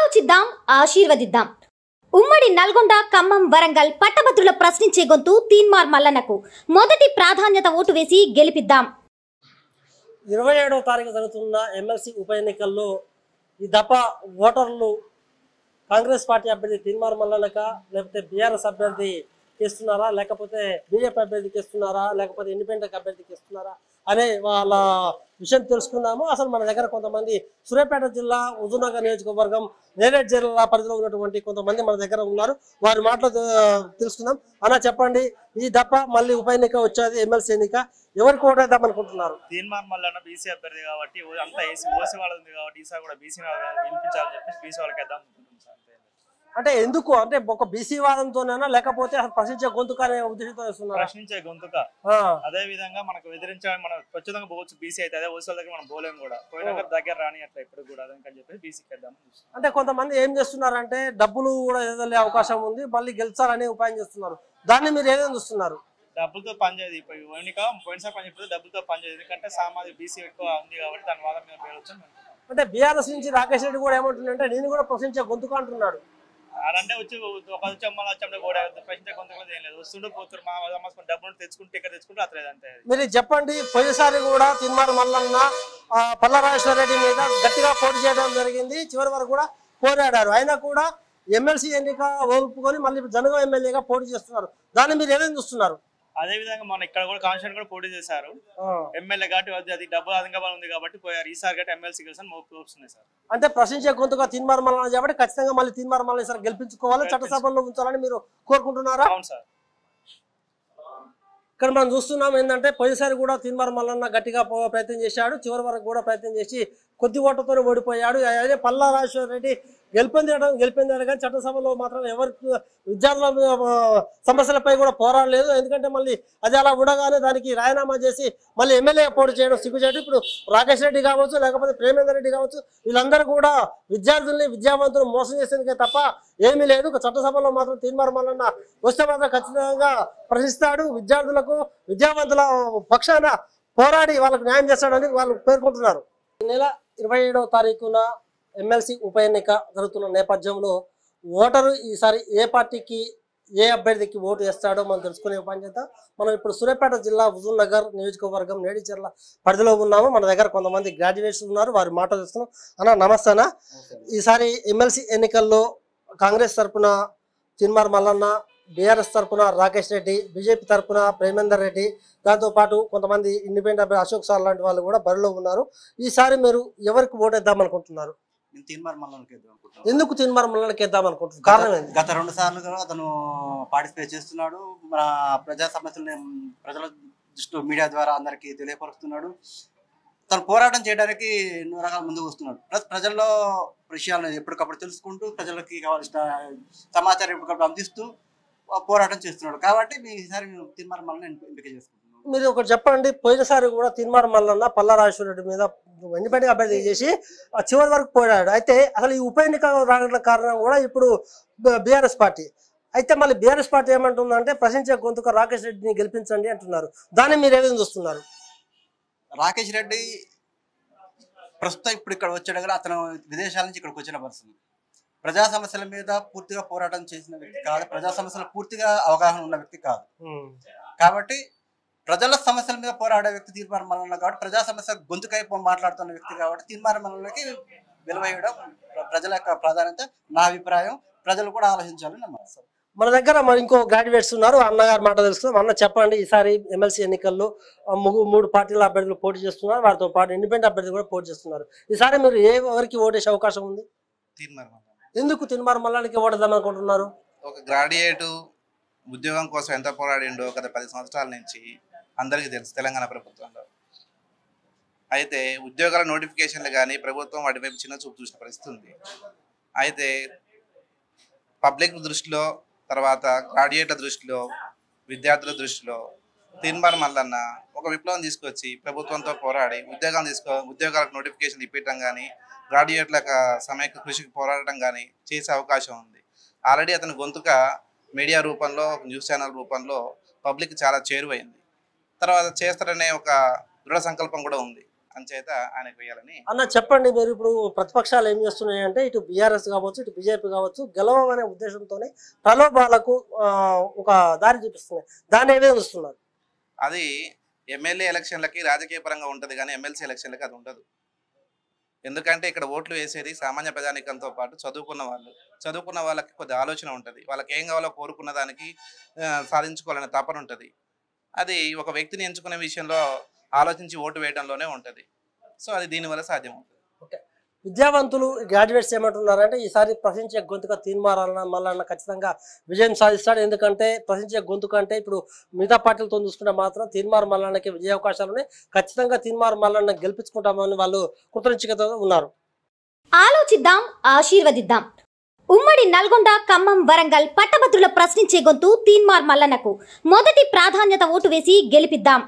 ఆలోచిద్దాం, ఆశీర్వదిద్దాం. ఉమ్మడి నల్గొండ, ఖమ్మం, వరంగల్ పట్టభద్రుల ప్రశ్నించే గొంతు తీన్మార్ మల్లన్నకు మొదటి ప్రాధాన్యత ఓటు వేసి గెలిపిద్దాం. 27వ తారీఖు జరుగుతున్న ఎమ్మెల్సీ ఉప ఎన్నికల్లో ఈ దఫా ఓటర్లు కాంగ్రెస్ పార్టీ అభ్యర్థి తీన్మార్ మల్లన్నక, లేకపోతే బీఆర్ఎస్ అభ్యర్థి ఇస్తున్నారా, లేకపోతే బీజేపీ అభ్యర్థికి ఇస్తున్నారా, లేకపోతే ఇండిపెండెంట్ అభ్యర్థికి ఇస్తున్నారా అనే వాళ్ళ విషయం తెలుసుకుందాము. అసలు మన దగ్గర కొంతమంది సూర్యాపేట జిల్లా హుజూర్నగర్ నియోజకవర్గం నేరేడ్ జిల్లా పరిధిలో ఉన్నటువంటి కొంతమంది మన దగ్గర ఉన్నారు. వారి మాటలు తెలుసుకుందాం. అలా చెప్పండి, ఈ దఫా మళ్ళీ ఉప ఎన్నిక వచ్చేది, ఎమ్మెల్సీ ఎన్నిక, ఎవరికి ఓటేద్దాం అనుకుంటున్నారు? తీన్మార్ మల్లన్న బీసీ అభ్యర్థి కాబట్టి అంతా ఓసీ వాళ్ళది ఉంది కాబట్టి ఈసారి కూడా బీసీ వినిపించాలని చెప్పేసి బీసీ వాళ్ళకి వేద్దాం అనుకుంటున్నాం సార్. అంటే ఎందుకు, అంటే ఒక బీసీ వాదంతోనేనా, లేకపోతే అసలు ప్రశ్నించే గొంతుక అనే ఉద్దేశంతో వేస్తున్నారు? ప్రశ్నించే గొంతుక. అదే విధంగా మనకు ఎదిరించాలని మనం ఖచ్చితంగా పోవచ్చు బీసీ అయితే, అదే ఓసీ దగ్గర మనం పోలేము కూడా, పోయినా దగ్గర రాని అట్లా ఇప్పుడు కూడా అదని చెప్పి బీసీకి వేద్దాం. అంటే కొంతమంది ఏం చేస్తున్నారంటే డబ్బులు కూడా ఎదలే అవకాశం ఉంది, మళ్ళీ గెలిచాలని ఉపాయం చేస్తున్నారు. దాన్ని మీరు ఏదైనా చూస్తున్నారు? డబ్బులతో పనిచేయదు పోయినసారి పని చెప్తే డబ్బులతో పనిచేయదు, ఎందుకంటే సామాజిక బీసీ ఎక్కువ ఉంది కాబట్టి దాని వల్ల మేము పేరొచ్చు. అంటే బీఆర్ఎస్ నుంచి రాకేష్ రెడ్డి కూడా ఏమంటుందంటే నేను కూడా ప్రశ్నించే గొంతుక అంటున్నాడు. అంటే వచ్చి ఒక వచ్చి కూడా ప్రశ్నించే గొంతుకు ఏం లేదు, వస్తుండే పోతున్నారు మా డబ్బులు తెచ్చుకుంటే ఇక్కడ తెచ్చుకుంటే అట్లేదు అంతే. మీరు చెప్పండి, పోయినసారి కూడా తీన్మార్ మల్లన్న పల్లారాజేశ్వర రెడ్డి మీద గట్టిగా పోటీ చేయడం జరిగింది, చివరి వరకు కూడా పోరాడారు. అయినా కూడా ఎమ్మెల్సీ ఎన్నిక ఒప్పుకొని మళ్ళీ జనగాం ఎమ్మెల్యేగా పోటీ చేస్తున్నారు. దాన్ని మీరు ఏదైనా చూస్తున్నారు? అదే విధంగా మన ఇక్కడ కూడా కాన్స్టిట్యూషన్ కూడా పోటీ చేశారు ఎమ్మెల్యే కాబట్టి, అది డబ్బు అధికంగా ఉంది కాబట్టి పోయారు. ఈసారి కాబట్టి ఎమ్మెల్సీ కలిసి మోపుతున్నాయి సార్. అంటే ప్రశ్నించే గొంతుగా తీన్మార్ మల్లన్న కాబట్టి ఖచ్చితంగా మళ్ళీ తీన్మార్ మల్లన్న సార్ గెలిపించుకోవాలి, చట్టసభల్లో ఉంచాలని మీరు కోరుకుంటున్నారా? అవును సార్. ఇక్కడ మనం చూస్తున్నాం ఏంటంటే పోయినసారి కూడా తీన్మార్ మల్లన్న గట్టిగా ప్రయత్నం చేశాడు, చివరి వరకు కూడా ప్రయత్నం చేసి కొద్ది ఓట్లతో ఓడిపోయాడు. అదే పల్లారాజేశ్వర రెడ్డి గెలిపించాడు కానీ చట్టసభలో మాత్రం ఎవరికి విద్యార్థుల సమస్యలపై కూడా పోరాడలేదు. ఎందుకంటే మళ్ళీ అది అలా ఉండగానే దానికి రాజీనామా చేసి మళ్ళీ ఎమ్మెల్యే పోటీ చేయడం సిగ్గుచేటు. ఇప్పుడు రాకేష్ రెడ్డి కావచ్చు, లేకపోతే ప్రేమేందర్ రెడ్డి కావచ్చు, వీళ్ళందరూ కూడా విద్యార్థుల్ని విద్యావంతులు మోసం చేసేందుకే తప్ప ఏమీ లేదు. చట్టసభలో మాత్రం తీన్మార్ మల్లన్న వస్తే మాత్రం ఖచ్చితంగా ప్రశ్నిస్తాడు, విద్యార్థులకు విద్యావంతుల పక్షాన పోరాడి వాళ్ళకు న్యాయం చేస్తాడని వాళ్ళు పేర్కొంటున్నారు. ఈ నెల 27వ తారీఖున ఎమ్మెల్సీ ఉప ఎన్నిక జరుగుతున్న నేపథ్యంలో ఓటరు ఈసారి ఏ పార్టీకి, ఏ అభ్యర్థికి ఓటు వేస్తాడో మనం తెలుసుకునే పని చేద్దాం. మనం ఇప్పుడు సూర్యాపేట జిల్లా హుజూర్నగర్ నియోజకవర్గం నేరేడ్ జిల్లా పరిధిలో ఉన్నాము. మన దగ్గర కొంతమంది గ్రాడ్యుయేట్స్ ఉన్నారు, వారి మాట తెలుసుకున్నాం. అన్న నమస్తే అన్న. ఈసారి ఎమ్మెల్సీ ఎన్నికల్లో కాంగ్రెస్ తరఫున తీన్మార్ మల్లన్న, బీఆర్ఎస్ తరఫున రాకేష్ రెడ్డి, బీజేపీ తరఫున ప్రేమేందర్ రెడ్డి, దాంతోపాటు కొంతమంది ఇండిపెండెంట్ అశోక్ సార్ లాంటి వాళ్ళు కూడా బరిలో ఉన్నారు. ఈసారి మీరు ఎవరికి ఓటేద్దాం అనుకుంటున్నారు? ఎందుకు తీన్మార్ మల్లన్నకి వేద్దాం అనుకుంటున్నారు? కారణం ఏంటి? గత 2 సార్లు అతను పార్టిసిపేట్ చేస్తున్నాడు, మన ప్రజా సమస్యలను ప్రజల దృష్టిలో మీడియా ద్వారా అందరికీ తెలియపరుస్తున్నాడు. తను పోరాటం చేయడానికి ఎన్నో రకాల ముందుకు వస్తున్నాడు. ప్లస్ ప్రజల్లో విషయాలను ఎప్పటికప్పుడు తెలుసుకుంటూ ప్రజలకి కావాల్సిన సమాచారం ఎప్పటికప్పుడు అందిస్తూ పోరాటం చేస్తున్నాడు. కాబట్టి ఈసారి తీన్మార్ మల్లన్న ఎంపిక చేసుకుంటున్నాను. మీరు ఒకటి చెప్పండి, పోయినసారి కూడా తీన్మార్ మల్లన్న పల్లారాజేశ్వర రెడ్డి మీద ఇండిపెండెంట్ అభ్యర్థి చేసి చివరి వరకు పోరాడు. అయితే అసలు ఈ ఉప ఎన్నిక రావడం కారణం కూడా ఇప్పుడు బీఆర్ఎస్ పార్టీ. అయితే మళ్ళీ బీఆర్ఎస్ పార్టీ ఏమంటుందంటే ప్రశ్నించే గొంతుక రాకేష్ రెడ్డిని గెలిపించండి అంటున్నారు. దాన్ని మీరు ఏదైనా చూస్తున్నారు? రాకేష్ రెడ్డి ప్రస్తుతం ఇప్పుడు ఇక్కడ వచ్చాడు కదా, అతను విదేశాల నుంచి ఇక్కడికి వచ్చిన పర్సన్. ప్రజా సమస్యల మీద పూర్తిగా పోరాటం చేసిన వ్యక్తి కాదు, ప్రజా సమస్యలు పూర్తిగా అవగాహన ఉన్న వ్యక్తి కాదు. కాబట్టి ప్రజల సమస్యల మీద పోరాడే వ్యక్తి తీన్మార్ మల్లన్న కాబట్టి, ప్రజా సమస్య గొంతుకై మాట్లాడుతున్న వ్యక్తి కాబట్టి తీన్మార్ మల్లన్నకి విలువయ్యడం ప్రజల యొక్క ప్రాధాన్యత. నా అభిప్రాయం, ప్రజలు కూడా ఆలోచించాలని నా మనసు. మన దగ్గర మరి ఇంకో గ్రాడ్యుయేట్స్ ఉన్నారు, అన్నగారు మాట తెలుసుకుందాం. అన్న చెప్పండి, ఈసారి ఎమ్మెల్సీ ఎన్నికల్లో 3 పార్టీల అభ్యర్థులు పోటీ చేస్తున్నారు, వారితో పాటు ఇండిపెండెంట్ అభ్యర్థులు కూడా పోటీ చేస్తున్నారు. ఈసారి మీరు ఎవరికి ఓటేసే అవకాశం ఉంది? తీన్మార్ మల్లన్న. ఎందుకు తీన్మార్ మల్లన్నకి ఓటేద్దాం అనుకుంటున్నారు? ఒక గ్రాడ్యుయేట్ ఉద్యోగం కోసం ఎంత పోరాడిండో గత 10 సంవత్సరాల నుంచి అందరికీ తెలుసు తెలంగాణ ప్రభుత్వంలో. అయితే ఉద్యోగాల నోటిఫికేషన్లు కానీ ప్రభుత్వం వాటి వైపు చిన్న చూపు చూసిన పరిస్థితి ఉంది. అయితే పబ్లిక్ దృష్టిలో, తర్వాత గ్రాడ్యుయేట్ల దృష్టిలో, విద్యార్థుల దృష్టిలో తీన్మార్ మల్లన్న ఒక విప్లవం తీసుకొచ్చి ప్రభుత్వంతో పోరాడి ఉద్యోగాలకు నోటిఫికేషన్ ఇప్పించడం కానీ, గ్రాడ్యుయేట్ల సమైక్య కృషికి పోరాడటం కానీ చేసే అవకాశం ఉంది. ఆల్రెడీ అతని గొంతుక మీడియా రూపంలో, న్యూస్ ఛానల్ రూపంలో పబ్లిక్ చాలా చేరువైంది. తర్వాత చేస్తారనే ఒక దృఢ సంకల్పం కూడా ఉంది. అంచేత ఆయనకు వేయాలని. అన్న చెప్పండి, మీరు ఇప్పుడు ప్రతిపక్షాలు ఏం చేస్తున్నాయంటే ఇటు బీఆర్ఎస్ కావచ్చు ఇటు బీజేపీ కావచ్చు గెలవమనే ఉద్దేశంతోనే ప్రలోభాలకు ఒక దారి చూపిస్తున్నాయి. దాన్ని ఏమే వస్తున్నారు? అది ఎమ్మెల్యే ఎలక్షన్లకి రాజకీయ పరంగా ఉంటుంది కానీ ఎమ్మెల్సీ ఎలక్షన్లకి అది ఉండదు. ఎందుకంటే ఇక్కడ ఓట్లు వేసేది సామాన్య ప్రజానికంతో పాటు చదువుకున్న వాళ్ళకి కొద్ది ఆలోచన ఉంటుంది. వాళ్ళకి ఏం కావాలో కోరుకున్న దానికి సాధించుకోవాలనే తపన ఉంటుంది. అది ఒక వ్యక్తిని ఎంచుకునే విషయంలో ఆలోచించి ఓటు వేయడంలోనే ఉంటుంది. సో అది దీనివల్ల సాధ్యమవుతుంది. ఓకే, విద్యావంతులు గ్రాడ్యుయేట్స్ ఏమంటున్నారంటే ఈసారి ప్రశ్నించే గొంతుక తీన్మార్ మల్లన్న ఖచ్చితంగా విజయం సాధిస్తాడు. ఎందుకంటే ప్రశ్నించే గొంతుక అంటే ఇప్పుడు మిగతా పార్టీలతో చూసుకుంటే మాత్రం తీన్మార్ మల్లన్నకి విజయ అవకాశాలు ఉన్నాయి. ఖచ్చితంగా తీన్మార్ మల్లన్న గెలిపించుకుంటామని వాళ్ళు కృతనిశ్చయితతో ఉన్నారు. ఆలోచిద్దాం, ఆశీర్వదిద్దాం. ఉమ్మడి నల్గొండ, ఖమ్మం, వరంగల్ పట్టభద్రుల ప్రశ్నించే గొంతు తీన్మార్ మల్లన్నకు మొదటి ప్రాధాన్యత ఓటు వేసి గెలిపిద్దాం.